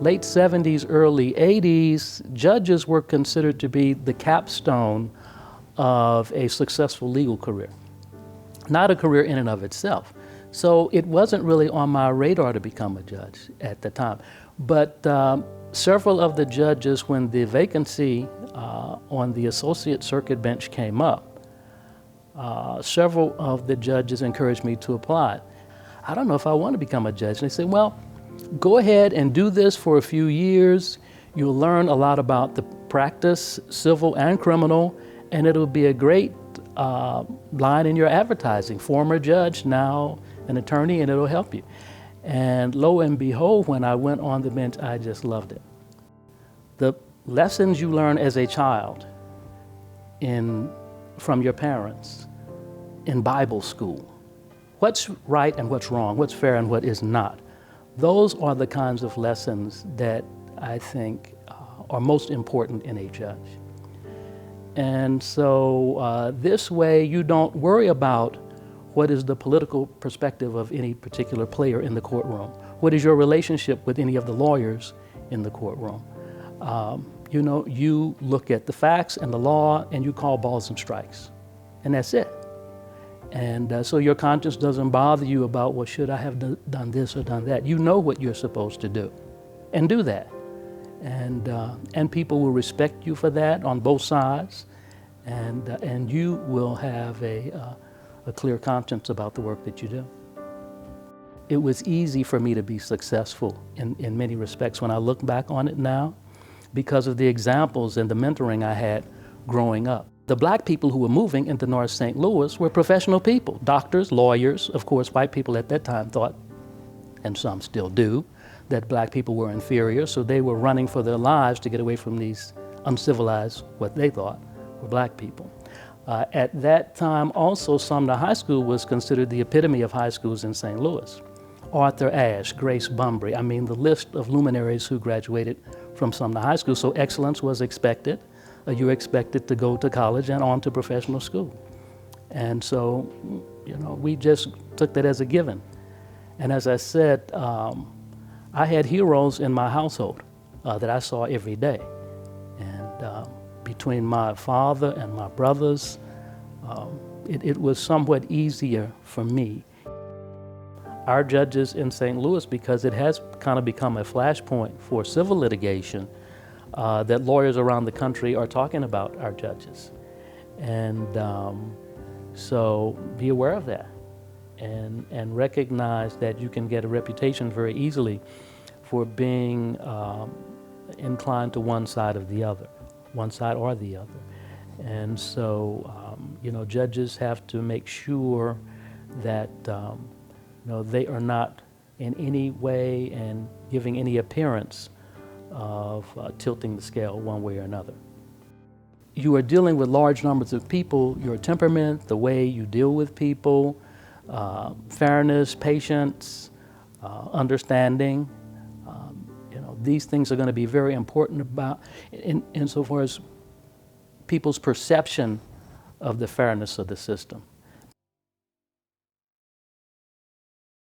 late 70s, early 80s, judges were considered to be the capstone of a successful legal career, not a career in and of itself. So it wasn't really on my radar to become a judge at the time. But several of the judges, when the vacancy on the associate circuit bench came up, several of the judges encouraged me to apply. I don't know if I want to become a judge. And they said, well, go ahead and do this for a few years. You'll learn a lot about the practice, civil and criminal, and it'll be a great line in your advertising. Former judge, now an attorney, and it'll help you. And lo and behold, when I went on the bench, I just loved it. The lessons you learn as a child from your parents, in Bible school, what's right and what's wrong, what's fair and what is not, those are the kinds of lessons that I think are most important in a judge. And so this way you don't worry about what is the political perspective of any particular player in the courtroom. What is your relationship with any of the lawyers in the courtroom? You know, you look at the facts and the law and you call balls and strikes, and that's it. And so your conscience doesn't bother you about, well, should I have done this or done that? You know what you're supposed to do, and do that. And people will respect you for that on both sides, and you will have a clear conscience about the work that you do. It was easy for me to be successful in many respects when I look back on it now, because of the examples and the mentoring I had growing up. The black people who were moving into North St. Louis were professional people, doctors, lawyers. Of course, white people at that time thought, and some still do, that black people were inferior, so they were running for their lives to get away from these uncivilized, what they thought were black people. At that time also, Sumner High School was considered the epitome of high schools in St. Louis. Arthur Ashe, Grace Bumbry, I mean the list of luminaries who graduated from Sumner High School, so excellence was expected. You were expected to go to college and on to professional school. And so, you know, we just took that as a given. And as I said, I had heroes in my household that I saw every day. And between my father and my brothers, it was somewhat easier for me. Our judges in St. Louis, because it has kind of become a flashpoint for civil litigation, that lawyers around the country are talking about our judges. And so be aware of that and recognize that you can get a reputation very easily for being inclined to one side or the other. And so, you know, judges have to make sure that you know, they are not in any way and giving any appearance of tilting the scale one way or another. You are dealing with large numbers of people. Your temperament, the way you deal with people, fairness, patience, understanding, you know, these things are going to be very important about insofar as people's perception of the fairness of the system.